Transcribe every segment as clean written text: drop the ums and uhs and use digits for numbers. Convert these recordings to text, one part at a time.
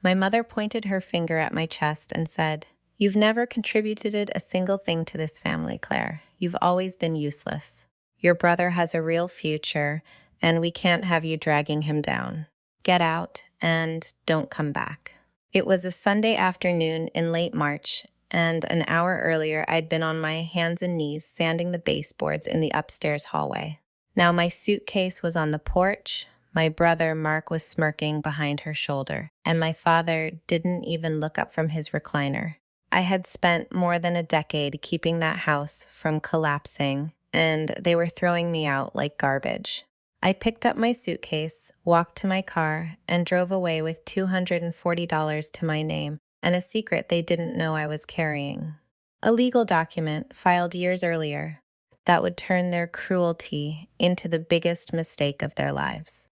My mother pointed her finger at my chest and said, "You've never contributed a single thing to this family, Claire. You've always been useless. Your brother has a real future, and we can't have you dragging him down. Get out and don't come back." It was a Sunday afternoon in late March, and an hour earlier I'd been on my hands and knees sanding the baseboards in the upstairs hallway. Now my suitcase was on the porch, my brother Mark was smirking behind her shoulder, and my father didn't even look up from his recliner. I had spent more than a decade keeping that house from collapsing, and they were throwing me out like garbage. I picked up my suitcase, walked to my car, and drove away with $240 to my name and a secret they didn't know I was carrying. A legal document filed years earlier that would turn their cruelty into the biggest mistake of their lives.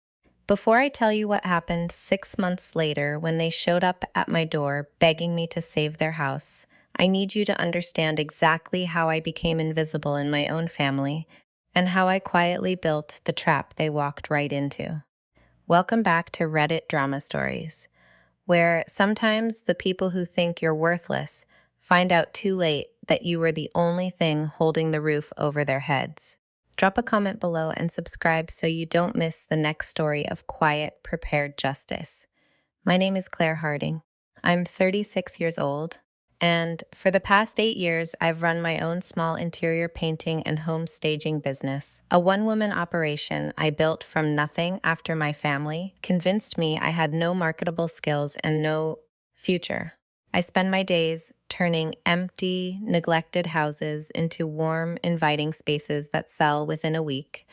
Before I tell you what happened 6 months later when they showed up at my door begging me to save their house, I need you to understand exactly how I became invisible in my own family and how I quietly built the trap they walked right into. Welcome back to Reddit Drama Stories, where sometimes the people who think you're worthless find out too late that you were the only thing holding the roof over their heads. Drop a comment below and subscribe so you don't miss the next story of quiet, prepared justice. My name is Claire Harding. I'm 36 years old, and for the past 8 years, I've run my own small interior painting and home staging business. A one-woman operation I built from nothing after my family convinced me I had no marketable skills and no future. I spend my days turning empty, neglected houses into warm, inviting spaces that sell within a week,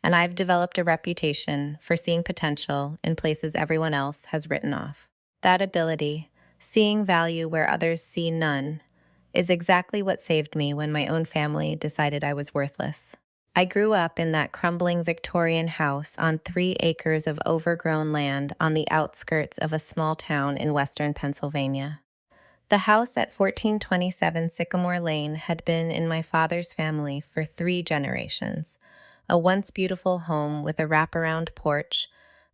and I've developed a reputation for seeing potential in places everyone else has written off. That ability, seeing value where others see none, is exactly what saved me when my own family decided I was worthless. I grew up in that crumbling Victorian house on 3 acres of overgrown land on the outskirts of a small town in western Pennsylvania. The house at 1427 Sycamore Lane had been in my father's family for 3 generations, a once beautiful home with a wraparound porch,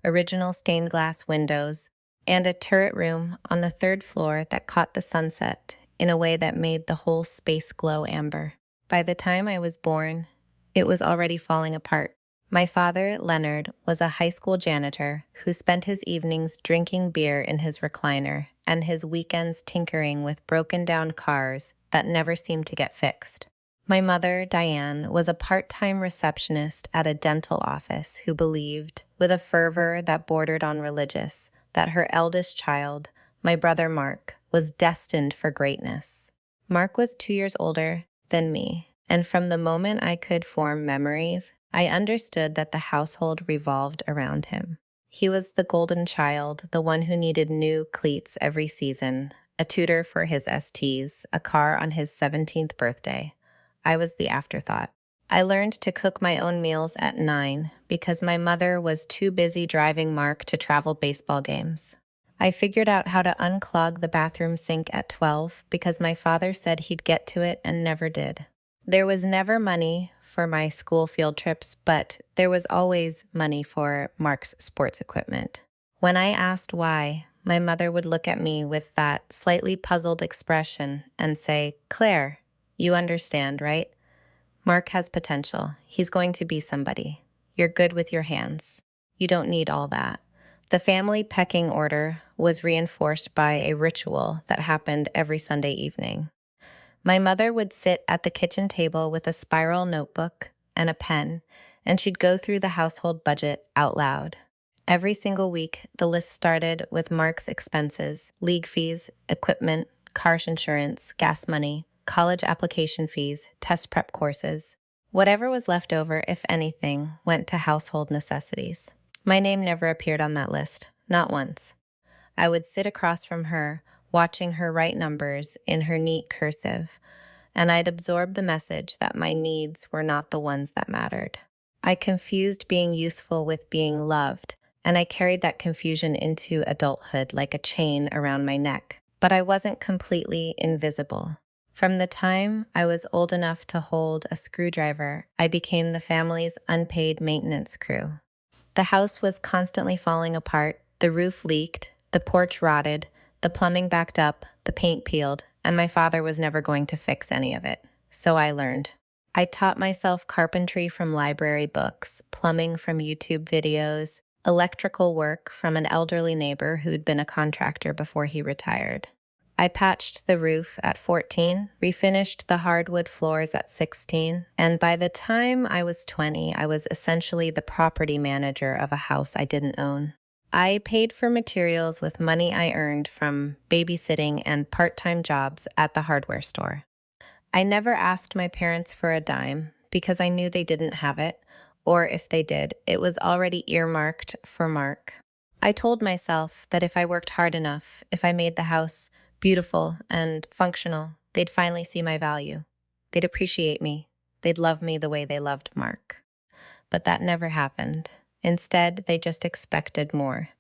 original stained glass windows, and a turret room on the 3rd floor that caught the sunset in a way that made the whole space glow amber. By the time I was born, it was already falling apart. My father, Leonard, was a high school janitor who spent his evenings drinking beer in his recliner and his weekends tinkering with broken-down cars that never seemed to get fixed. My mother, Diane, was a part-time receptionist at a dental office who believed, with a fervor that bordered on religious, that her eldest child, my brother Mark, was destined for greatness. Mark was 2 years older than me, and from the moment I could form memories, I understood that the household revolved around him. He was the golden child, the one who needed new cleats every season, a tutor for his STs, a car on his 17th birthday. I was the afterthought. I learned to cook my own meals at 9 because my mother was too busy driving Mark to travel baseball games. I figured out how to unclog the bathroom sink at 12 because my father said he'd get to it and never did. There was never money for my school field trips, but there was always money for Mark's sports equipment. When I asked why, my mother would look at me with that slightly puzzled expression and say, "Claire, you understand, right? Mark has potential. He's going to be somebody. You're good with your hands. You don't need all that." The family pecking order was reinforced by a ritual that happened every Sunday evening. My mother would sit at the kitchen table with a spiral notebook and a pen, and she'd go through the household budget out loud. Every single week, the list started with Mark's expenses, league fees, equipment, car insurance, gas money, college application fees, test prep courses. Whatever was left over, if anything, went to household necessities. My name never appeared on that list, not once. I would sit across from her, watching her write numbers in her neat cursive, and I'd absorb the message that my needs were not the ones that mattered. I confused being useful with being loved, and I carried that confusion into adulthood like a chain around my neck. But I wasn't completely invisible. From the time I was old enough to hold a screwdriver, I became the family's unpaid maintenance crew. The house was constantly falling apart, the roof leaked, The porch rotted, the plumbing backed up, the paint peeled, and my father was never going to fix any of it. So I learned. I taught myself carpentry from library books, plumbing from YouTube videos, electrical work from an elderly neighbor who'd been a contractor before he retired. I patched the roof at 14, refinished the hardwood floors at 16, and by the time I was 20, I was essentially the property manager of a house I didn't own. I paid for materials with money I earned from babysitting and part-time jobs at the hardware store. I never asked my parents for a dime because I knew they didn't have it, or if they did, it was already earmarked for Mark. I told myself that if I worked hard enough, if I made the house beautiful and functional, they'd finally see my value. They'd appreciate me. They'd love me the way they loved Mark. But that never happened. Instead, they just expected more.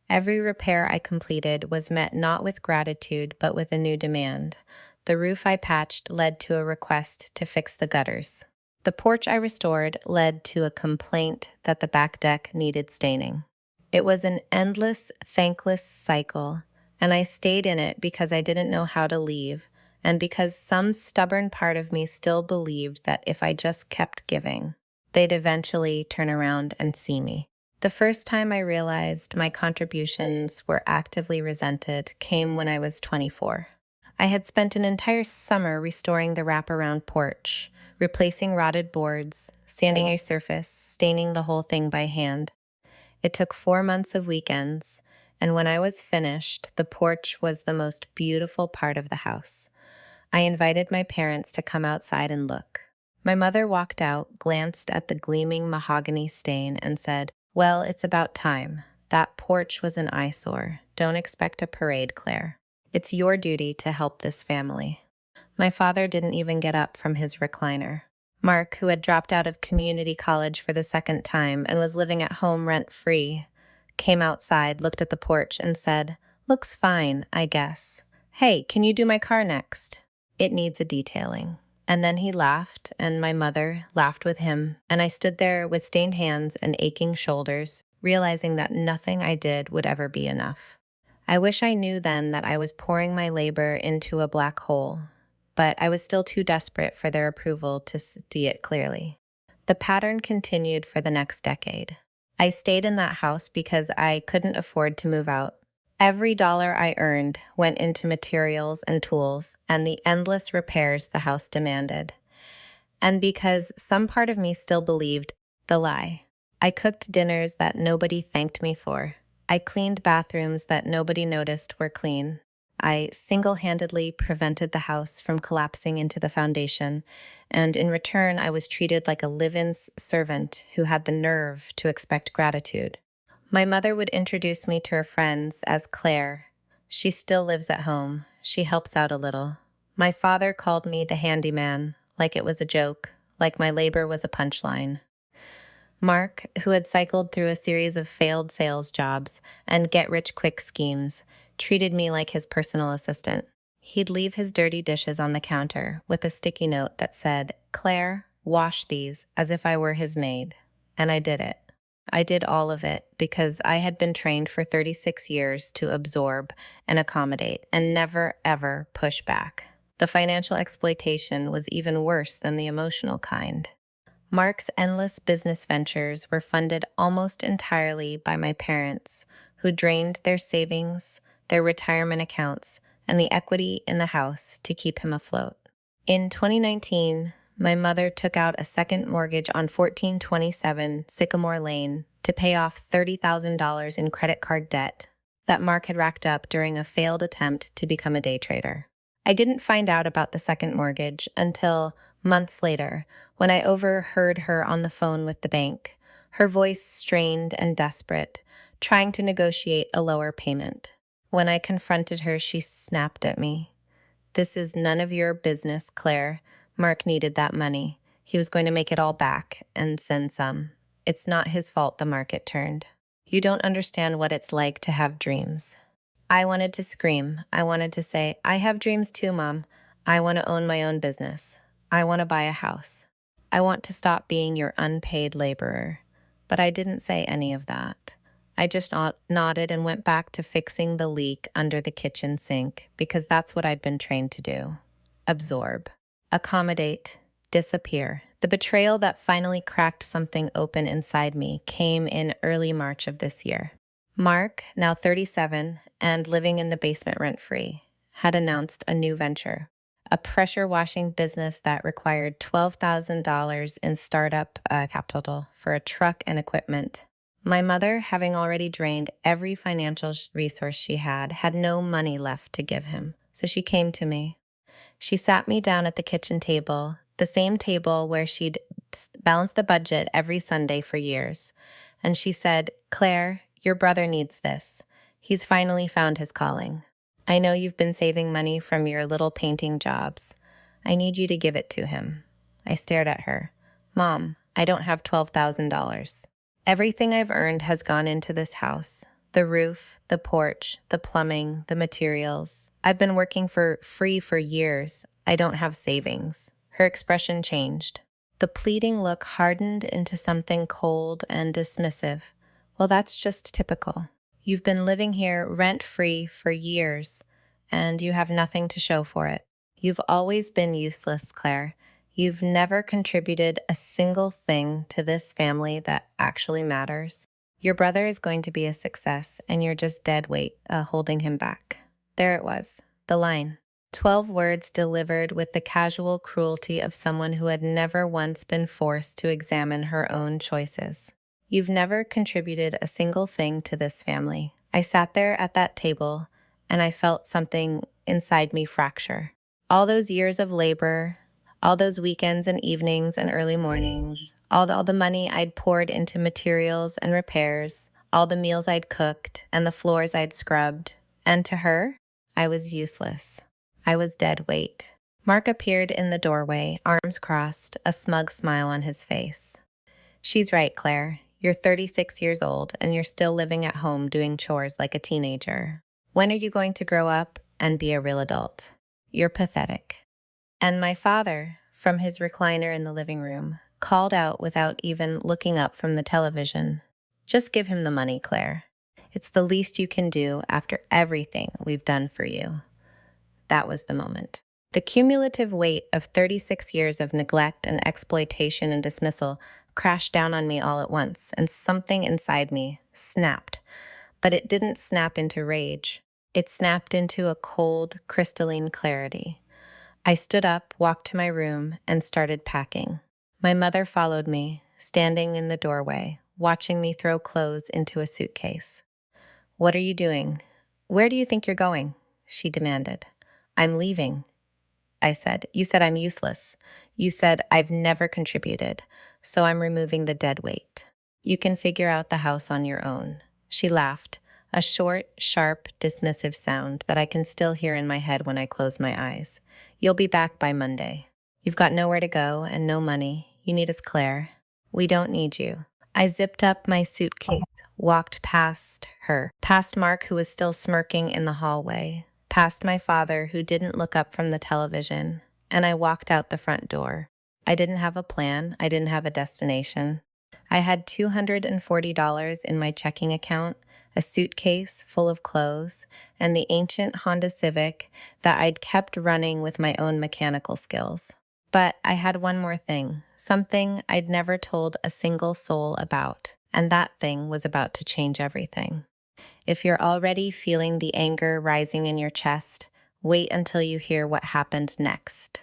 Every repair I completed was met not with gratitude, but with a new demand. The roof I patched led to a request to fix the gutters. The porch I restored led to a complaint that the back deck needed staining. It was an endless, thankless cycle, and I stayed in it because I didn't know how to leave, and because some stubborn part of me still believed that if I just kept giving, they'd eventually turn around and see me. The first time I realized my contributions were actively resented came when I was 24. I had spent an entire summer restoring the wraparound porch, replacing rotted boards, sanding a surface, staining the whole thing by hand. It took 4 months of weekends, and when I was finished, the porch was the most beautiful part of the house. I invited my parents to come outside and look. My mother walked out, glanced at the gleaming mahogany stain, and said, "Well, it's about time. That porch was an eyesore. Don't expect a parade, Claire. It's your duty to help this family." My father didn't even get up from his recliner. Mark, who had dropped out of community college for the second time and was living at home rent-free, came outside, looked at the porch, and said, "Looks fine, I guess. Hey, can you do my car next? It needs a detailing." And then he laughed, and my mother laughed with him, and I stood there with stained hands and aching shoulders, realizing that nothing I did would ever be enough. I wish I knew then that I was pouring my labor into a black hole, but I was still too desperate for their approval to see it clearly. The pattern continued for the next decade. I stayed in that house because I couldn't afford to move out. Every dollar I earned went into materials and tools and the endless repairs the house demanded. And because some part of me still believed the lie. I cooked dinners that nobody thanked me for. I cleaned bathrooms that nobody noticed were clean. I single-handedly prevented the house from collapsing into the foundation, and in return I was treated like a live-in servant who had the nerve to expect gratitude. My mother would introduce me to her friends as Claire. She still lives at home. She helps out a little. My father called me the handyman, like it was a joke, like my labor was a punchline. Mark, who had cycled through a series of failed sales jobs and get-rich-quick schemes, treated me like his personal assistant. He'd leave his dirty dishes on the counter with a sticky note that said, "Claire, wash these," as if I were his maid. And I did it. I did all of it because I had been trained for 36 years to absorb and accommodate and never, ever push back. The financial exploitation was even worse than the emotional kind. Mark's endless business ventures were funded almost entirely by my parents, who drained their savings, their retirement accounts, and the equity in the house to keep him afloat. In 2019, my mother took out a second mortgage on 1427 Sycamore Lane to pay off $30,000 in credit card debt that Mark had racked up during a failed attempt to become a day trader. I didn't find out about the second mortgage until months later, when I overheard her on the phone with the bank, her voice strained and desperate, trying to negotiate a lower payment. When I confronted her, she snapped at me. "This is none of your business, Claire. Mark needed that money. He was going to make it all back, and send some. It's not his fault the market turned. You don't understand what it's like to have dreams." I wanted to scream. I wanted to say, "I have dreams too, Mom. I want to own my own business. I want to buy a house. I want to stop being your unpaid laborer." But I didn't say any of that. I just nodded and went back to fixing the leak under the kitchen sink because that's what I'd been trained to do. Absorb, accommodate, disappear. The betrayal that finally cracked something open inside me came in early March of this year. Mark, now 37 and living in the basement rent-free, had announced a new venture, a pressure washing business that required $12,000 in startup capital for a truck and equipment. My mother, having already drained every financial resource she had no money left to give him. So she came to me. She sat me down at the kitchen table, the same table where she'd balanced the budget every Sunday for years. And she said, "Claire, your brother needs this. He's finally found his calling. I know you've been saving money from your little painting jobs. I need you to give it to him." I stared at her. "Mom, I don't have $12,000. Everything I've earned has gone into this house. The roof, the porch, the plumbing, the materials. I've been working for free for years. I don't have savings." Her expression changed. The pleading look hardened into something cold and dismissive. "Well, that's just typical. You've been living here rent-free for years, and you have nothing to show for it. You've always been useless, Claire. You've never contributed a single thing to this family that actually matters. Your brother is going to be a success, and you're just dead weight, holding him back." There it was, the line. 12 words delivered with the casual cruelty of someone who had never once been forced to examine her own choices. "You've never contributed a single thing to this family." I sat there at that table, and I felt something inside me fracture. All those years of labor, all those weekends and evenings and early mornings, all the money I'd poured into materials and repairs, all the meals I'd cooked and the floors I'd scrubbed. And to her, I was useless. I was dead weight. Mark appeared in the doorway, arms crossed, a smug smile on his face. "She's right, Claire. You're 36 years old, and you're still living at home doing chores like a teenager. When are you going to grow up and be a real adult? You're pathetic." And my father, from his recliner in the living room, called out without even looking up from the television, "Just give him the money, Claire. It's the least you can do after everything we've done for you." That was the moment. The cumulative weight of 36 years of neglect and exploitation and dismissal crashed down on me all at once, and something inside me snapped. But it didn't snap into rage. It snapped into a cold, crystalline clarity. I stood up, walked to my room, and started packing. My mother followed me, standing in the doorway, watching me throw clothes into a suitcase. "What are you doing? Where do you think you're going?" she demanded. "I'm leaving," I said. "You said I'm useless. You said I've never contributed, so I'm removing the dead weight. You can figure out the house on your own." She laughed, a short, sharp, dismissive sound that I can still hear in my head when I close my eyes. "You'll be back by Monday. You've got nowhere to go and no money. You need us, Claire. We don't need you." I zipped up my suitcase, walked past her, past Mark, who was still smirking in the hallway, past my father, who didn't look up from the television, and I walked out the front door. I didn't have a plan. I didn't have a destination. I had $240 in my checking account, a suitcase full of clothes, and the ancient Honda Civic that I'd kept running with my own mechanical skills. But I had one more thing, something I'd never told a single soul about, and that thing was about to change everything. If you're already feeling the anger rising in your chest, wait until you hear what happened next.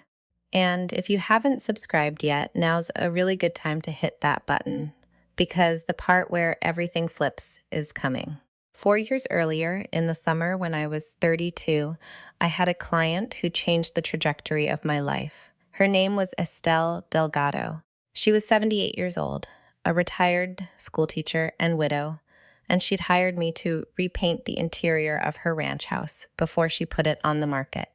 And if you haven't subscribed yet, now's a really good time to hit that button, because the part where everything flips is coming. 4 years earlier, in the summer when I was 32, I had a client who changed the trajectory of my life. Her name was Estelle Delgado. She was 78 years old, a retired schoolteacher and widow, and she'd hired me to repaint the interior of her ranch house before she put it on the market.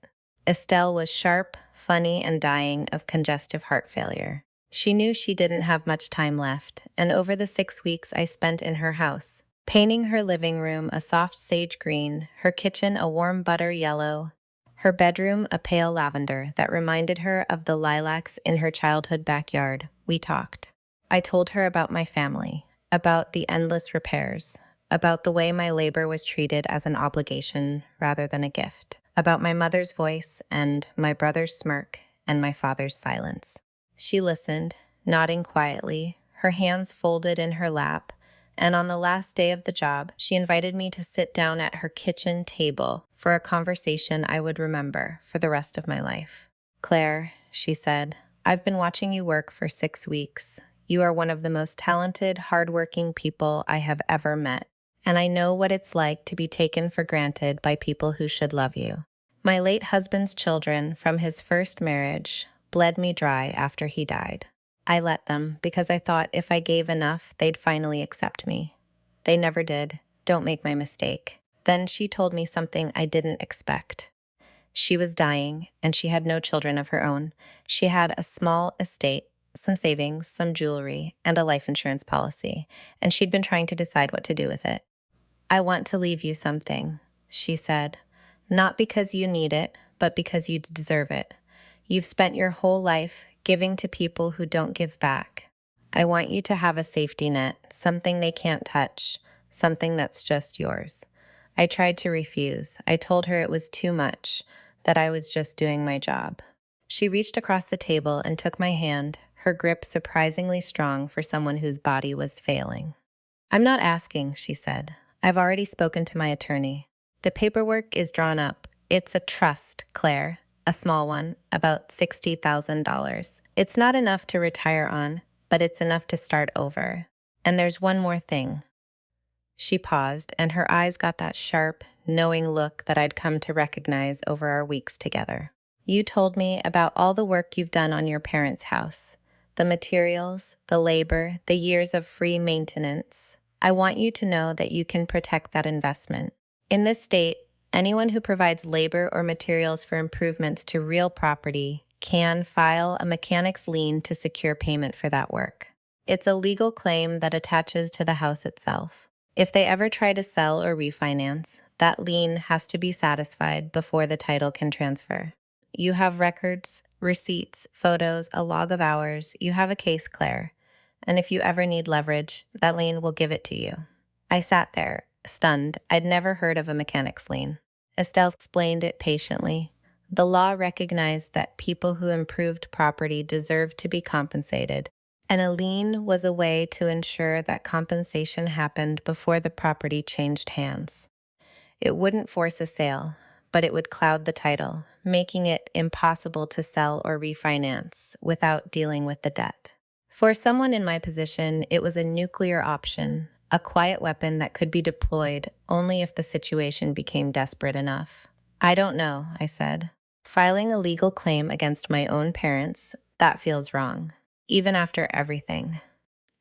Estelle was sharp, funny, and dying of congestive heart failure. She knew she didn't have much time left, and over the 6 weeks I spent in her house, painting her living room a soft sage green, her kitchen a warm butter yellow, her bedroom a pale lavender that reminded her of the lilacs in her childhood backyard, we talked. I told her about my family, about the endless repairs, about the way my labor was treated as an obligation rather than a gift, about my mother's voice and my brother's smirk and my father's silence. She listened, nodding quietly, her hands folded in her lap, and on the last day of the job, she invited me to sit down at her kitchen table for a conversation I would remember for the rest of my life. "Claire," she said, "I've been watching you work for 6 weeks. You are one of the most talented, hardworking people I have ever met, and I know what it's like to be taken for granted by people who should love you. My late husband's children from his first marriage bled me dry after he died. I let them because I thought if I gave enough, they'd finally accept me. They never did. Don't make my mistake." Then she told me something I didn't expect. She was dying, and she had no children of her own. She had a small estate, some savings, some jewelry, and a life insurance policy, and she'd been trying to decide what to do with it. "I want to leave you something," she said. "Not because you need it, but because you deserve it. You've spent your whole life giving to people who don't give back. I want you to have a safety net, something they can't touch, something that's just yours." I tried to refuse. I told her it was too much, that I was just doing my job. She reached across the table and took my hand, her grip surprisingly strong for someone whose body was failing. "I'm not asking," she said. "I've already spoken to my attorney. The paperwork is drawn up. It's a trust, Claire, a small one, about $60,000. It's not enough to retire on, but it's enough to start over. And there's one more thing." She paused, and her eyes got that sharp, knowing look that I'd come to recognize over our weeks together. "You told me about all the work you've done on your parents' house, the materials, the labor, the years of free maintenance. I want you to know that you can protect that investment. In this state, anyone who provides labor or materials for improvements to real property can file a mechanic's lien to secure payment for that work. It's a legal claim that attaches to the house itself. If they ever try to sell or refinance, that lien has to be satisfied before the title can transfer. You have records, receipts, photos, a log of hours. You have a case, Claire. And if you ever need leverage, that lien will give it to you." I sat there, stunned. I'd never heard of a mechanic's lien. Estelle explained it patiently. The law recognized that people who improved property deserved to be compensated, and a lien was a way to ensure that compensation happened before the property changed hands. It wouldn't force a sale, but it would cloud the title, making it impossible to sell or refinance without dealing with the debt. For someone in my position, it was a nuclear option, a quiet weapon that could be deployed only if the situation became desperate enough. "I don't know," I said. "Filing a legal claim against my own parents, that feels wrong, even after everything."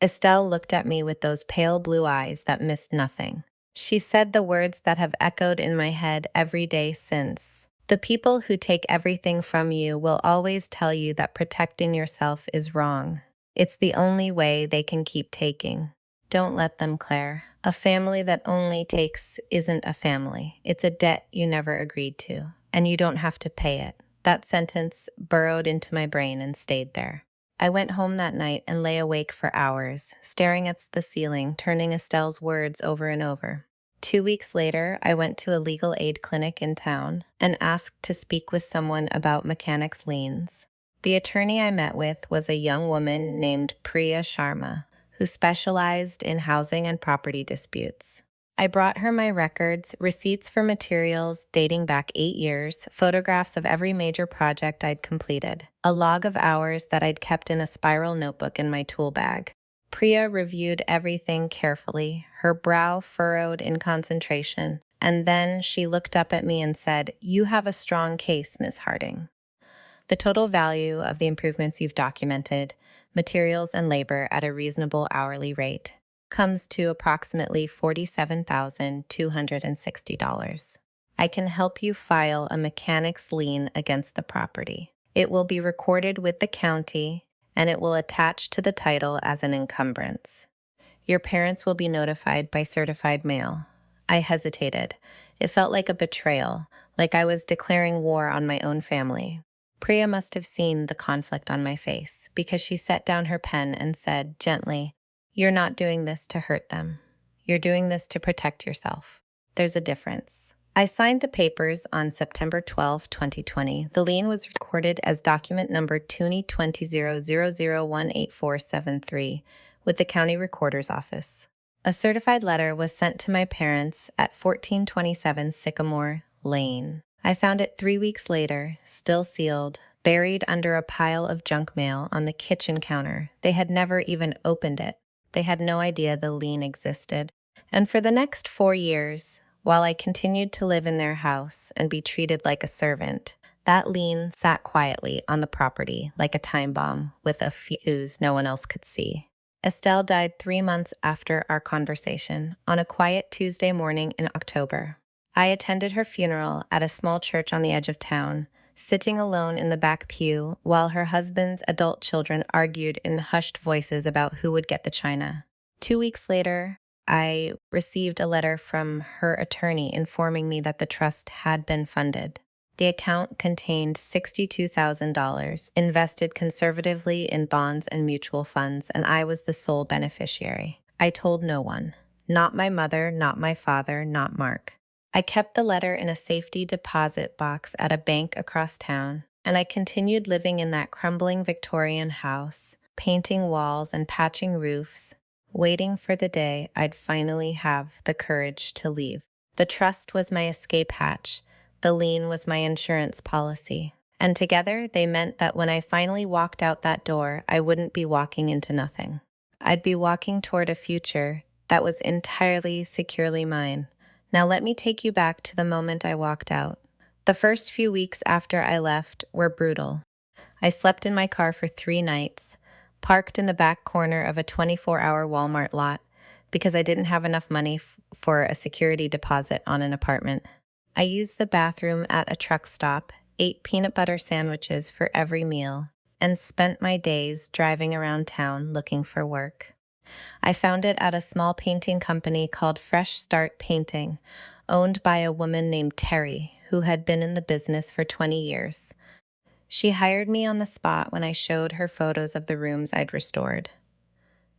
Estelle looked at me with those pale blue eyes that missed nothing. She said the words that have echoed in my head every day since. "The people who take everything from you will always tell you that protecting yourself is wrong. It's the only way they can keep taking. Don't let them, Claire. A family that only takes isn't a family. It's a debt you never agreed to, and you don't have to pay it." That sentence burrowed into my brain and stayed there. I went home that night and lay awake for hours, staring at the ceiling, turning Estelle's words over and over. 2 weeks later, I went to a legal aid clinic in town and asked to speak with someone about mechanics' liens. The attorney I met with was a young woman named Priya Sharma, who specialized in housing and property disputes. I brought her my records, receipts for materials dating back 8 years, photographs of every major project I'd completed, a log of hours that I'd kept in a spiral notebook in my tool bag. Priya reviewed everything carefully, her brow furrowed in concentration, and then she looked up at me and said, "You have a strong case, Miss Harding. The total value of the improvements you've documented, materials and labor at a reasonable hourly rate, comes to approximately $47,260. I can help you file a mechanic's lien against the property. It will be recorded with the county, and it will attach to the title as an encumbrance. Your parents will be notified by certified mail." I hesitated. It felt like a betrayal, like I was declaring war on my own family. Priya must have seen the conflict on my face, because she set down her pen and said gently, "You're not doing this to hurt them. You're doing this to protect yourself. There's a difference. I signed the papers on September 12, 2020. The lien was recorded as document number 202000018473 with the county recorder's office. A certified letter was sent to my parents at 1427 Sycamore Lane. I found it 3 weeks later, still sealed, buried under a pile of junk mail on the kitchen counter. They had never even opened it. They had no idea the lien existed. And for the next 4 years, while I continued to live in their house and be treated like a servant, that lien sat quietly on the property like a time bomb with a fuse no one else could see. Estelle died 3 months after our conversation, on a quiet Tuesday morning in October. I attended her funeral at a small church on the edge of town, sitting alone in the back pew while her husband's adult children argued in hushed voices about who would get the china. 2 weeks later, I received a letter from her attorney informing me that the trust had been funded. The account contained $62,000 invested conservatively in bonds and mutual funds, and I was the sole beneficiary. I told no one. Not my mother, not my father, not Mark. I kept the letter in a safety deposit box at a bank across town, and I continued living in that crumbling Victorian house, painting walls and patching roofs, waiting for the day I'd finally have the courage to leave. The trust was my escape hatch. The lien was my insurance policy. And together, they meant that when I finally walked out that door, I wouldn't be walking into nothing. I'd be walking toward a future that was entirely securely mine. Now let me take you back to the moment I walked out. The first few weeks after I left were brutal. I slept in my car for 3 nights, parked in the back corner of a 24-hour Walmart lot because I didn't have enough money for a security deposit on an apartment. I used the bathroom at a truck stop, ate peanut butter sandwiches for every meal, and spent my days driving around town looking for work. I found it at a small painting company called Fresh Start Painting, owned by a woman named Terry, who had been in the business for 20 years. She hired me on the spot when I showed her photos of the rooms I'd restored.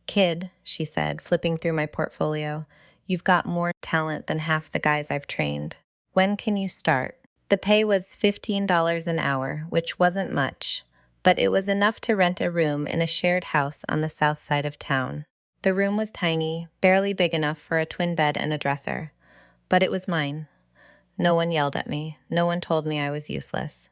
"Kid," she said, flipping through my portfolio, "you've got more talent than half the guys I've trained. When can you start?" The pay was $15 an hour, which wasn't much, but it was enough to rent a room in a shared house on the south side of town. The room was tiny, barely big enough for a twin bed and a dresser, but it was mine. No one yelled at me. No one told me I was useless.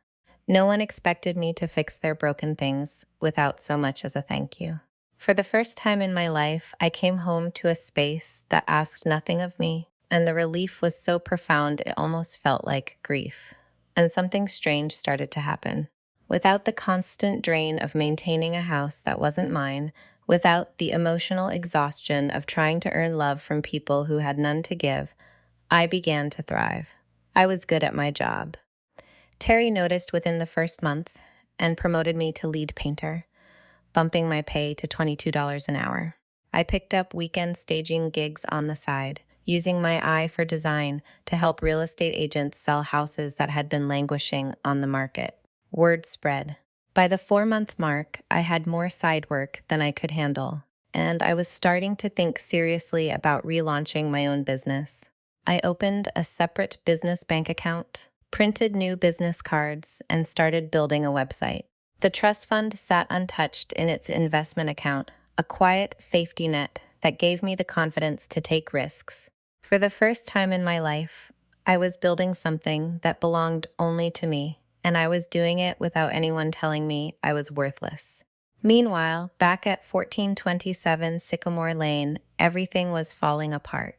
No one expected me to fix their broken things without so much as a thank you. For the first time in my life, I came home to a space that asked nothing of me, and the relief was so profound it almost felt like grief. And something strange started to happen. Without the constant drain of maintaining a house that wasn't mine, without the emotional exhaustion of trying to earn love from people who had none to give, I began to thrive. I was good at my job. Terry noticed within the first month and promoted me to lead painter, bumping my pay to $22 an hour. I picked up weekend staging gigs on the side, using my eye for design to help real estate agents sell houses that had been languishing on the market. Word spread. By the 4-month mark, I had more side work than I could handle, and I was starting to think seriously about relaunching my own business. I opened a separate business bank account, printed new business cards, and started building a website. The trust fund sat untouched in its investment account, a quiet safety net that gave me the confidence to take risks. For the first time in my life, I was building something that belonged only to me, and I was doing it without anyone telling me I was worthless. Meanwhile, back at 1427 Sycamore Lane, everything was falling apart.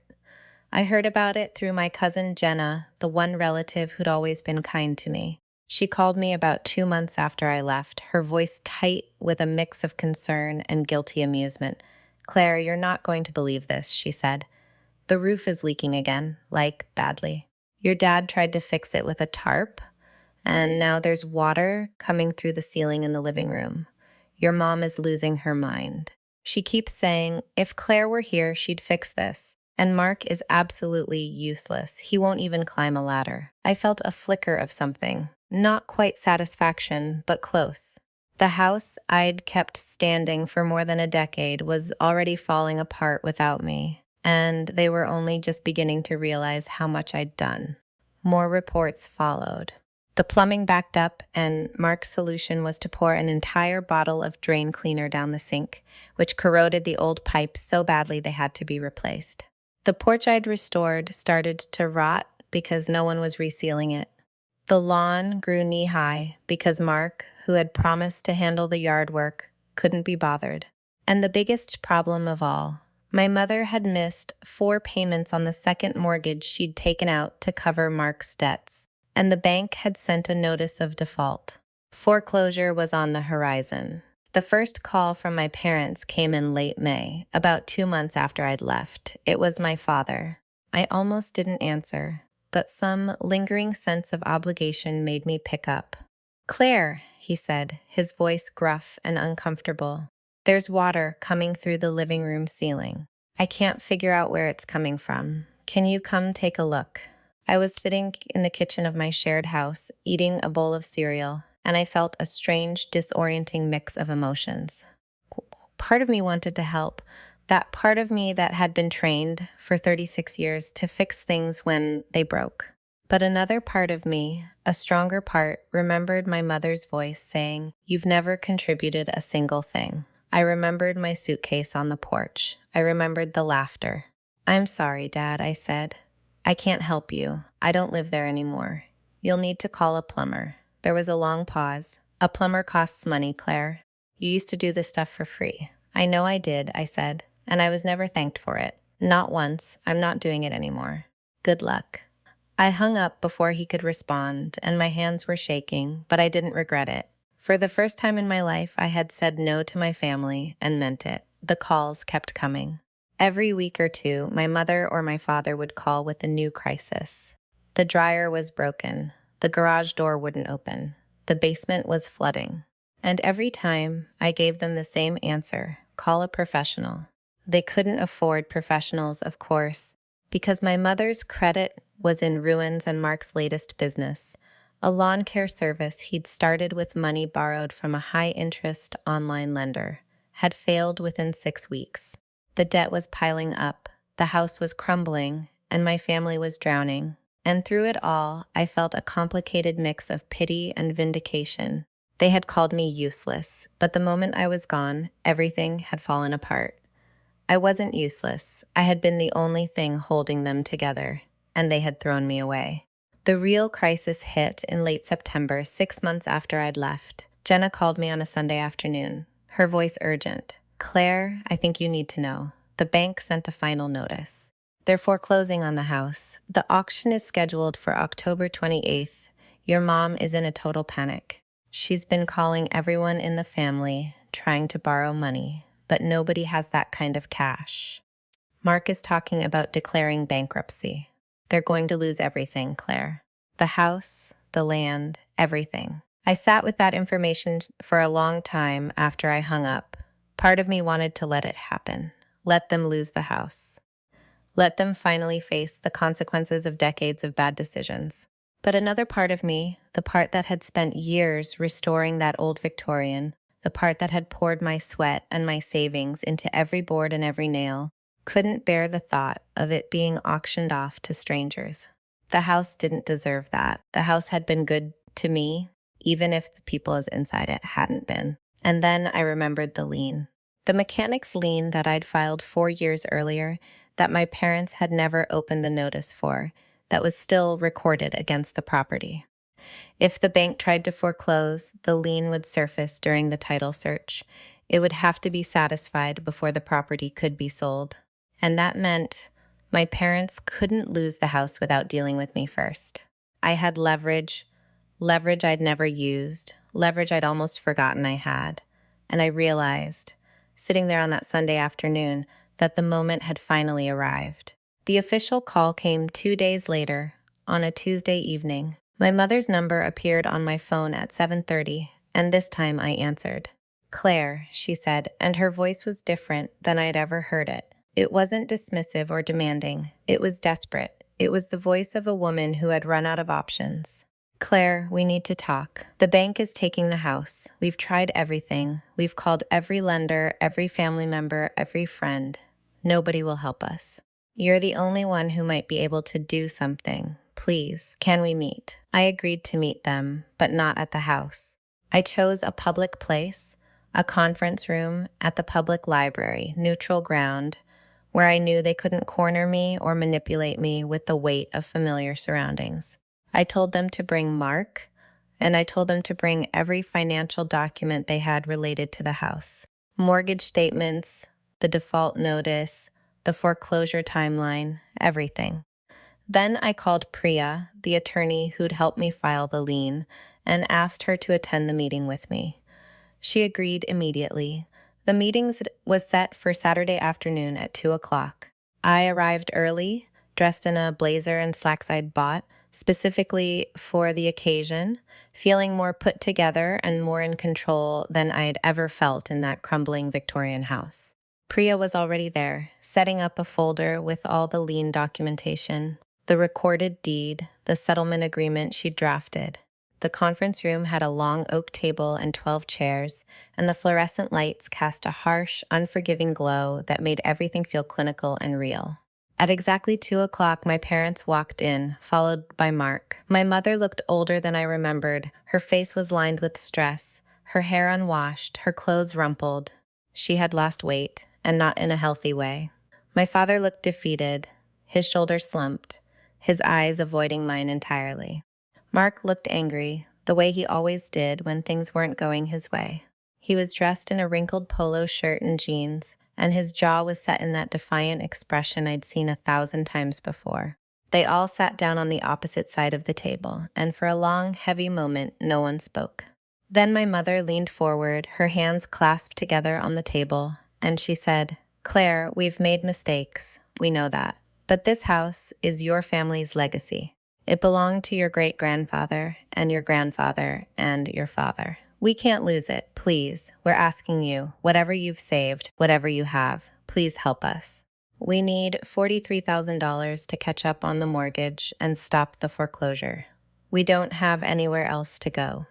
I heard about it through my cousin Jenna, the one relative who'd always been kind to me. She called me about 2 months after I left, her voice tight with a mix of concern and guilty amusement. "Claire, you're not going to believe this," she said. "The roof is leaking again, like badly. Your dad tried to fix it with a tarp, and now there's water coming through the ceiling in the living room. Your mom is losing her mind. She keeps saying, if Claire were here, she'd fix this. And Mark is absolutely useless. He won't even climb a ladder." I felt a flicker of something. Not quite satisfaction, but close. The house I'd kept standing for more than a decade was already falling apart without me. and they were only just beginning to realize how much I'd done. More reports followed. The plumbing backed up, and Mark's solution was to pour an entire bottle of drain cleaner down the sink, which corroded the old pipes so badly they had to be replaced. The porch I'd restored started to rot because no one was resealing it. The lawn grew knee-high because Mark, who had promised to handle the yard work, couldn't be bothered. And the biggest problem of all, my mother had missed 4 payments on the second mortgage she'd taken out to cover Mark's debts, and the bank had sent a notice of default. Foreclosure was on the horizon. The first call from my parents came in late May, about 2 months after I'd left. It was my father. I almost didn't answer, but some lingering sense of obligation made me pick up. "Claire," he said, his voice gruff and uncomfortable. "There's water coming through the living room ceiling. I can't figure out where it's coming from. Can you come take a look?" I was sitting in the kitchen of my shared house, eating a bowl of cereal, and I felt a strange, disorienting mix of emotions. Part of me wanted to help, that part of me that had been trained for 36 years to fix things when they broke. But another part of me, a stronger part, remembered my mother's voice saying, "You've never contributed a single thing." I remembered my suitcase on the porch. I remembered the laughter. "I'm sorry, Dad," I said. "I can't help you. I don't live there anymore. You'll need to call a plumber." There was a long pause. "A plumber costs money, Claire. You used to do this stuff for free." "I know I did," I said, "and I was never thanked for it. Not once. I'm not doing it anymore. Good luck." I hung up before he could respond, and my hands were shaking, but I didn't regret it. For the first time in my life, I had said no to my family and meant it. The calls kept coming. Every week or two, my mother or my father would call with a new crisis. The dryer was broken. The garage door wouldn't open. The basement was flooding. And every time, I gave them the same answer: call a professional. They couldn't afford professionals, of course, because my mother's credit was in ruins and Mark's latest business, a lawn care service he'd started with money borrowed from a high-interest online lender, had failed within 6 weeks. The debt was piling up, the house was crumbling, and my family was drowning. And through it all, I felt a complicated mix of pity and vindication. They had called me useless, but the moment I was gone, everything had fallen apart. I wasn't useless. I had been the only thing holding them together, and they had thrown me away. The real crisis hit in late September, 6 months after I'd left. Jenna called me on a Sunday afternoon, her voice urgent. "Claire, I think you need to know. The bank sent a final notice. They're foreclosing on the house. The auction is scheduled for October 28th. Your mom is in a total panic. She's been calling everyone in the family, trying to borrow money, but nobody has that kind of cash. Mark is talking about declaring bankruptcy. They're going to lose everything, Claire. The house, the land, everything." I sat with that information for a long time after I hung up. Part of me wanted to let it happen. Let them lose the house. Let them finally face the consequences of decades of bad decisions. But another part of me, the part that had spent years restoring that old Victorian, the part that had poured my sweat and my savings into every board and every nail, couldn't bear the thought of it being auctioned off to strangers. The house didn't deserve that. The house had been good to me, even if the people inside it hadn't been. And then I remembered the lien. The mechanic's lien that I'd filed 4 years earlier, that my parents had never opened the notice for, that was still recorded against the property. If the bank tried to foreclose, the lien would surface during the title search. It would have to be satisfied before the property could be sold. And that meant my parents couldn't lose the house without dealing with me first. I had leverage I'd never used, leverage I'd almost forgotten I had. And I realized, sitting there on that Sunday afternoon, that the moment had finally arrived. The official call came 2 days later, on a Tuesday evening. My mother's number appeared on my phone at 7:30, and this time I answered. "Claire," she said, and her voice was different than I'd ever heard it. It wasn't dismissive or demanding. It was desperate. It was the voice of a woman who had run out of options. "Claire, we need to talk. The bank is taking the house. We've tried everything. We've called every lender, every family member, every friend. Nobody will help us. You're the only one who might be able to do something. Please, can we meet? I agreed to meet them, but not at the house. I chose a public place, a conference room at the public library, neutral ground, where I knew they couldn't corner me or manipulate me with the weight of familiar surroundings. I told them to bring Mark, and I told them to bring every financial document they had related to the house. Mortgage statements, the default notice, the foreclosure timeline, everything. Then I called Priya, the attorney who'd helped me file the lien, and asked her to attend the meeting with me. She agreed immediately. The meeting was set for Saturday afternoon at 2 o'clock. I arrived early, dressed in a blazer and slacks I'd bought, specifically for the occasion, feeling more put together and more in control than I had ever felt in that crumbling Victorian house. Priya was already there, setting up a folder with all the lien documentation, the recorded deed, the settlement agreement she'd drafted. The conference room had a long oak table and 12 chairs, and the fluorescent lights cast a harsh, unforgiving glow that made everything feel clinical and real. At exactly 2 o'clock, my parents walked in, followed by Mark. My mother looked older than I remembered. Her face was lined with stress, her hair unwashed, her clothes rumpled. She had lost weight, and not in a healthy way. My father looked defeated, his shoulders slumped, his eyes avoiding mine entirely. Mark looked angry, the way he always did when things weren't going his way. He was dressed in a wrinkled polo shirt and jeans, and his jaw was set in that defiant expression I'd seen 1,000 times before. They all sat down on the opposite side of the table, and for a long, heavy moment, no one spoke. Then my mother leaned forward, her hands clasped together on the table, and she said, "Claire, we've made mistakes. We know that. But this house is your family's legacy. It belonged to your great-grandfather and your grandfather and your father. We can't lose it, please. We're asking you, whatever you've saved, whatever you have, please help us. We need $43,000 to catch up on the mortgage and stop the foreclosure. We don't have anywhere else to go."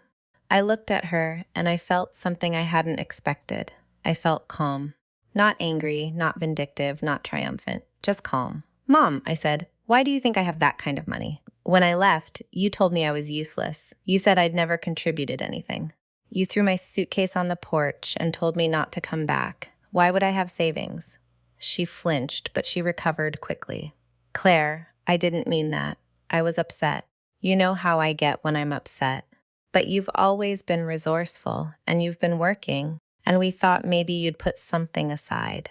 I looked at her, and I felt something I hadn't expected. I felt calm. Not angry, not vindictive, not triumphant, just calm. "Mom," I said, "why do you think I have that kind of money? When I left, you told me I was useless. You said I'd never contributed anything. You threw my suitcase on the porch and told me not to come back. Why would I have savings?" She flinched, but she recovered quickly. "Claire, I didn't mean that. I was upset. You know how I get when I'm upset. But you've always been resourceful, and you've been working, and we thought maybe you'd put something aside."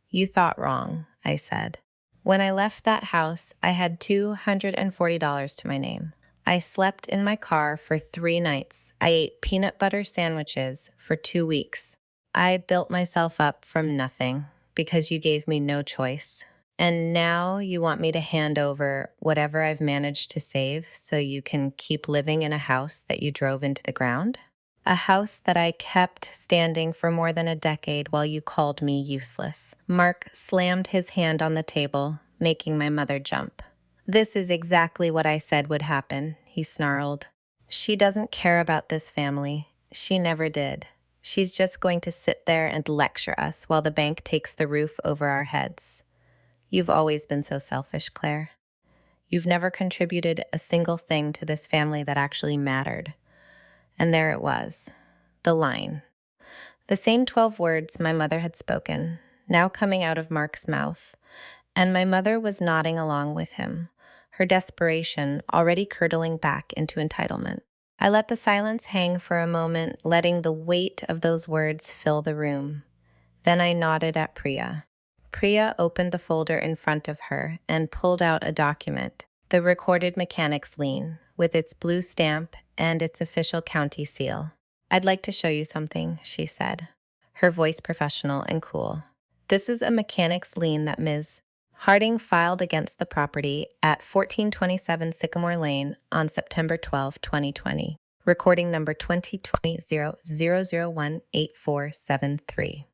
"You thought wrong," I said. When I left that house, I had $240 to my name. I slept in my car for 3 nights. I ate peanut butter sandwiches for 2 weeks. I built myself up from nothing because you gave me no choice. And now you want me to hand over whatever I've managed to save so you can keep living in a house that you drove into the ground? A house that I kept standing for more than a decade while you called me useless. Mark slammed his hand on the table, making my mother jump. "This is exactly what I said would happen," he snarled. "She doesn't care about this family. She never did. She's just going to sit there and lecture us while the bank takes the roof over our heads. You've always been so selfish, Claire. You've never contributed a single thing to this family that actually mattered." And there it was, the line. The same 12 words my mother had spoken, now coming out of Mark's mouth, and my mother was nodding along with him, her desperation already curdling back into entitlement. I let the silence hang for a moment, letting the weight of those words fill the room. Then I nodded at Priya. Priya opened the folder in front of her and pulled out a document, the recorded mechanic's lien, with its blue stamp and its official county seal. "I'd like to show you something," she said, her voice professional and cool. "This is a mechanic's lien that Ms. Harding filed against the property at 1427 Sycamore Lane on September 12, 2020. Recording number 2020-0018473.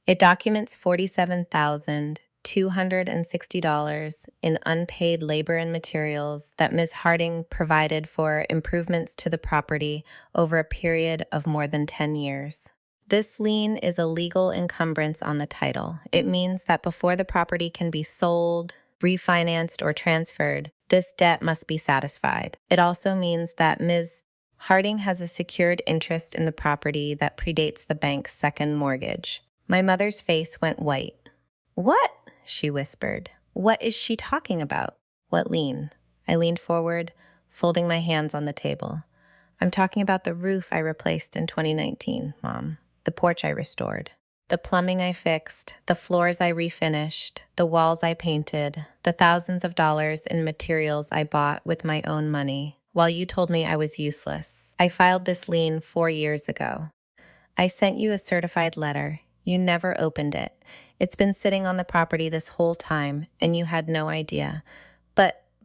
It documents $47,260 in unpaid labor and materials that Ms. Harding provided for improvements to the property over a period of more than 10 years. This lien is a legal encumbrance on the title. It means that before the property can be sold, refinanced, or transferred, this debt must be satisfied. It also means that Ms. Harding has a secured interest in the property that predates the bank's second mortgage. My mother's face went white. "What?" she whispered. "What is she talking about?" "What lien?" I leaned forward, folding my hands on the table. "I'm talking about the roof I replaced in 2019, Mom. The porch I restored. The plumbing I fixed, the floors I refinished, the walls I painted, the thousands of dollars in materials I bought with my own money, while you told me I was useless. I filed this lien 4 years ago. I sent you a certified letter. You never opened it. It's been sitting on the property this whole time, and you had no idea.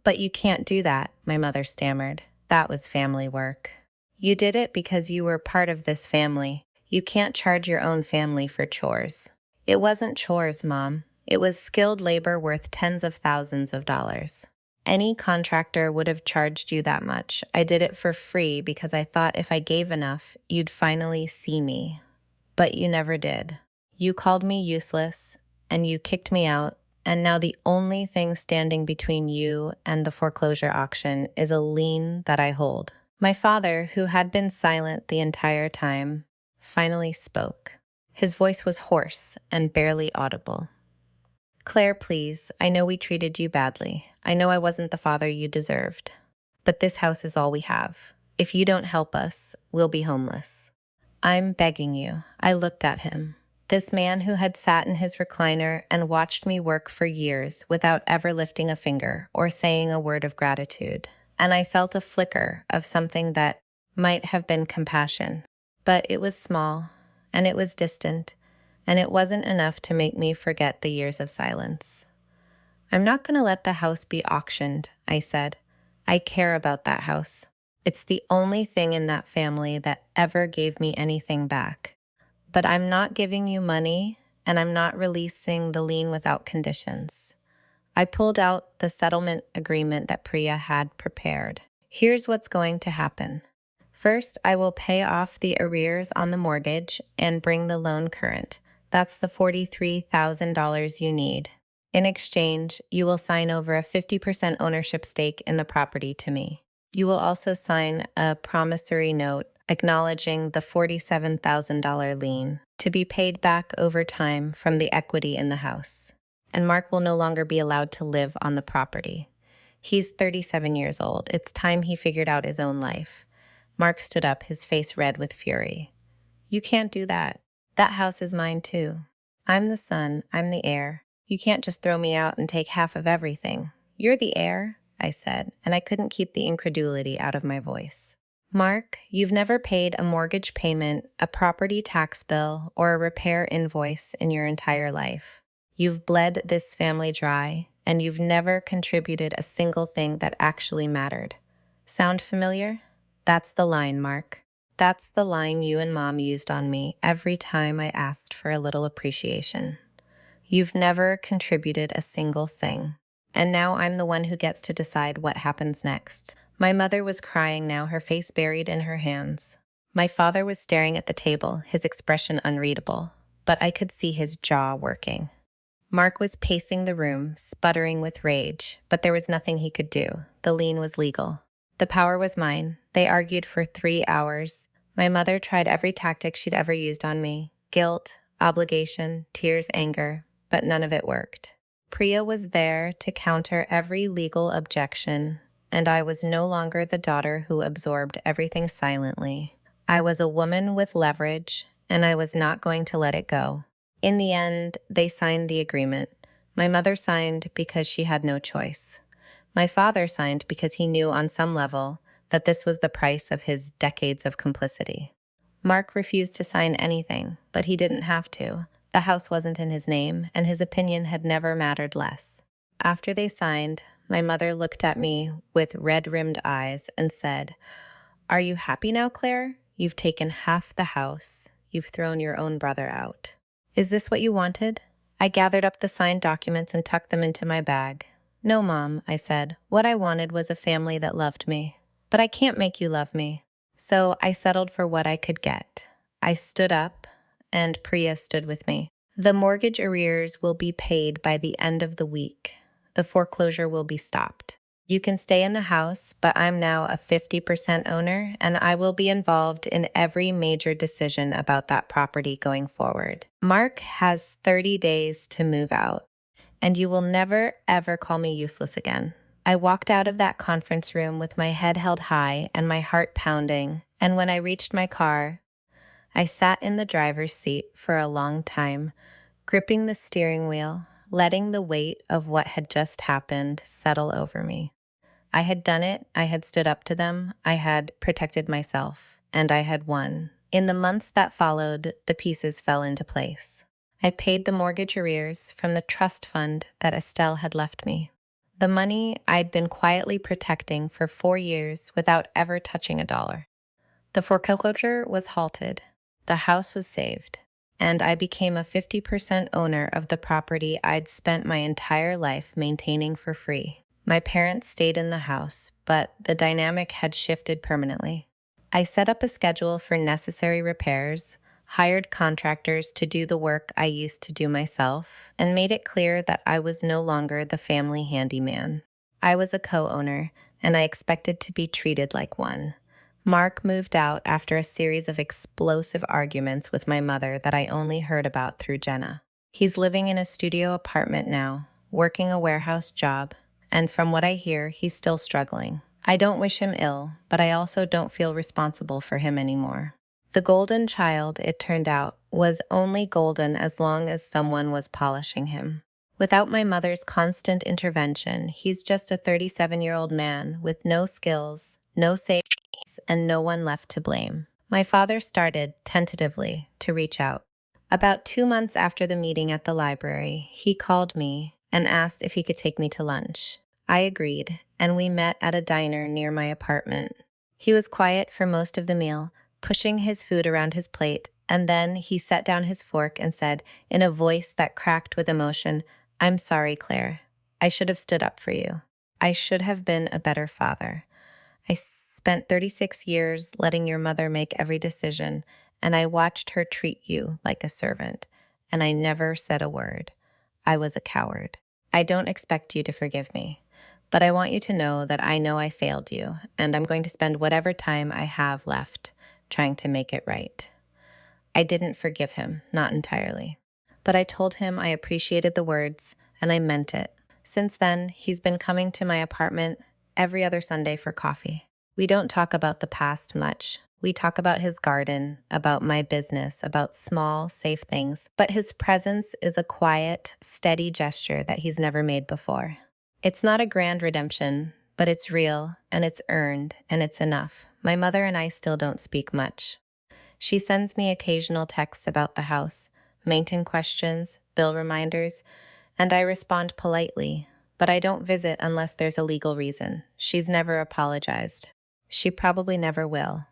But you can't do that," my mother stammered. "That was family work. You did it because you were part of this family. You can't charge your own family for chores." "It wasn't chores, Mom. It was skilled labor worth tens of thousands of dollars. Any contractor would have charged you that much. I did it for free because I thought if I gave enough, you'd finally see me. But you never did. You called me useless, and you kicked me out, and now the only thing standing between you and the foreclosure auction is a lien that I hold." My father, who had been silent the entire time, finally spoke. His voice was hoarse and barely audible. "Claire, please, I know we treated you badly. I know I wasn't the father you deserved. But this house is all we have. If you don't help us, we'll be homeless. I'm begging you." I looked at him. This man who had sat in his recliner and watched me work for years without ever lifting a finger or saying a word of gratitude. And I felt a flicker of something that might have been compassion. But it was small, and it was distant, and it wasn't enough to make me forget the years of silence. "I'm not going to let the house be auctioned," I said. "I care about that house. It's the only thing in that family that ever gave me anything back. But I'm not giving you money, and I'm not releasing the lien without conditions." I pulled out the settlement agreement that Priya had prepared. "Here's what's going to happen. First, I will pay off the arrears on the mortgage and bring the loan current. That's the $43,000 you need. In exchange, you will sign over a 50% ownership stake in the property to me. You will also sign a promissory note acknowledging the $47,000 lien to be paid back over time from the equity in the house. And Mark will no longer be allowed to live on the property. He's 37 years old. It's time he figured out his own life." Mark stood up, his face red with fury. "You can't do that. That house is mine too. I'm the son, I'm the heir. You can't just throw me out and take half of everything." "You're the heir," I said, and I couldn't keep the incredulity out of my voice. "Mark, you've never paid a mortgage payment, a property tax bill, or a repair invoice in your entire life. You've bled this family dry, and you've never contributed a single thing that actually mattered. Sound familiar? That's the line, Mark. That's the line you and Mom used on me every time I asked for a little appreciation. You've never contributed a single thing. And now I'm the one who gets to decide what happens next." My mother was crying now, her face buried in her hands. My father was staring at the table, his expression unreadable, but I could see his jaw working. Mark was pacing the room, sputtering with rage, but there was nothing he could do. The lien was legal. The power was mine. They argued for 3 hours. My mother tried every tactic she'd ever used on me. Guilt, obligation, tears, anger, but none of it worked. Priya was there to counter every legal objection, and I was no longer the daughter who absorbed everything silently. I was a woman with leverage, and I was not going to let it go. In the end, they signed the agreement. My mother signed because she had no choice. My father signed because he knew on some level that this was the price of his decades of complicity. Mark refused to sign anything, but he didn't have to. The house wasn't in his name, and his opinion had never mattered less. After they signed, my mother looked at me with red-rimmed eyes and said, "Are you happy now, Claire? You've taken half the house. You've thrown your own brother out. Is this what you wanted?" I gathered up the signed documents and tucked them into my bag. "No, Mom," I said. "What I wanted was a family that loved me. But I can't make you love me." So I settled for what I could get. I stood up, and Priya stood with me. The mortgage arrears will be paid by the end of the week. The foreclosure will be stopped. You can stay in the house, but I'm now a 50% owner, and I will be involved in every major decision about that property going forward. Mark has 30 days to move out, and you will never, ever call me useless again. I walked out of that conference room with my head held high and my heart pounding, and when I reached my car, I sat in the driver's seat for a long time, gripping the steering wheel, letting the weight of what had just happened settle over me. I had done it, I had stood up to them, I had protected myself, and I had won. In the months that followed, the pieces fell into place. I paid the mortgage arrears from the trust fund that Estelle had left me. The money I'd been quietly protecting for 4 years without ever touching a dollar. The foreclosure was halted, the house was saved, and I became a 50% owner of the property I'd spent my entire life maintaining for free. My parents stayed in the house, but the dynamic had shifted permanently. I set up a schedule for necessary repairs, hired contractors to do the work I used to do myself, and made it clear that I was no longer the family handyman. I was a co-owner, and I expected to be treated like one. Mark moved out after a series of explosive arguments with my mother that I only heard about through Jenna. He's living in a studio apartment now, working a warehouse job, and from what I hear, he's still struggling. I don't wish him ill, but I also don't feel responsible for him anymore. The golden child, it turned out, was only golden as long as someone was polishing him. Without my mother's constant intervention, he's just a 37-year-old man with no skills, no savings, and no one left to blame. My father started, tentatively, to reach out. About 2 months after the meeting at the library, he called me and asked if he could take me to lunch. I agreed, and we met at a diner near my apartment. He was quiet for most of the meal, pushing his food around his plate, and then he set down his fork and said, in a voice that cracked with emotion, "I'm sorry, Claire. I should have stood up for you. I should have been a better father. I spent 36 years letting your mother make every decision, and I watched her treat you like a servant, and I never said a word. I was a coward. I don't expect you to forgive me, but I want you to know that I know I failed you, and I'm going to spend whatever time I have left trying to make it right." I didn't forgive him, not entirely. But I told him I appreciated the words, and I meant it. Since then, he's been coming to my apartment every other Sunday for coffee. We don't talk about the past much. We talk about his garden, about my business, about small, safe things. But his presence is a quiet, steady gesture that he's never made before. It's not a grand redemption, but it's real, and it's earned, and it's enough. My mother and I still don't speak much. She sends me occasional texts about the house, maintenance questions, bill reminders, and I respond politely, but I don't visit unless there's a legal reason. She's never apologized. She probably never will.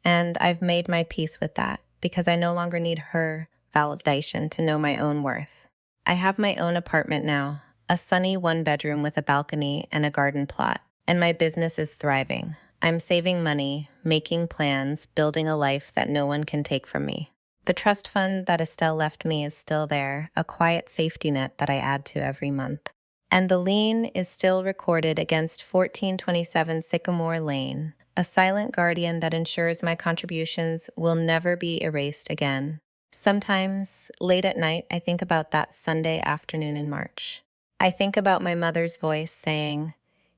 And I've made my peace with that because I no longer need her validation to know my own worth. I have my own apartment now, a sunny 1-bedroom with a balcony and a garden plot, and my business is thriving. I'm saving money, making plans, building a life that no one can take from me. The trust fund that Estelle left me is still there, a quiet safety net that I add to every month. And the lien is still recorded against 1427 Sycamore Lane, a silent guardian that ensures my contributions will never be erased again. Sometimes, late at night, I think about that Sunday afternoon in March. I think about my mother's voice saying,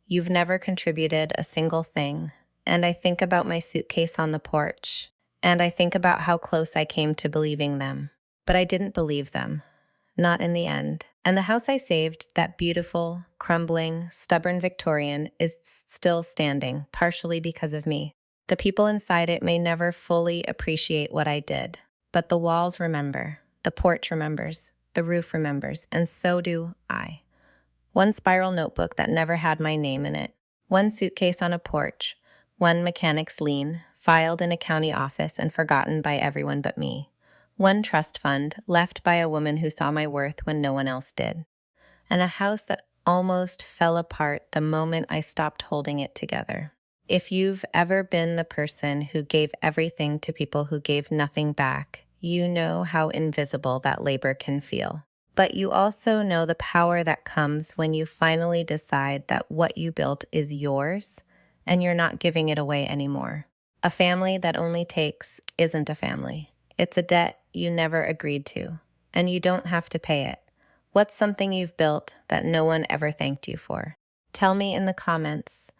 "You've never contributed a single thing." And I think about my suitcase on the porch. And I think about how close I came to believing them. But I didn't believe them. Not in the end. And the house I saved, that beautiful, crumbling, stubborn Victorian, is still standing, partially because of me. The people inside it may never fully appreciate what I did, but the walls remember, the porch remembers, the roof remembers, and so do I. One spiral notebook that never had my name in it, one suitcase on a porch, one mechanic's lien, filed in a county office and forgotten by everyone but me. One trust fund, left by a woman who saw my worth when no one else did. And a house that almost fell apart the moment I stopped holding it together. If you've ever been the person who gave everything to people who gave nothing back, you know how invisible that labor can feel. But you also know the power that comes when you finally decide that what you built is yours and you're not giving it away anymore. A family that only takes isn't a family. It's a debt you never agreed to, and you don't have to pay it. What's something you've built that no one ever thanked you for? Tell me in the comments.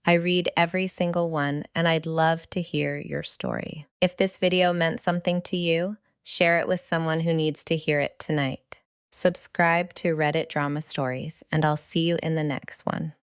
I read every single one, and I'd love to hear your story. If this video meant something to you, share it with someone who needs to hear it tonight. Subscribe to Reddit Drama Stories, and I'll see you in the next one.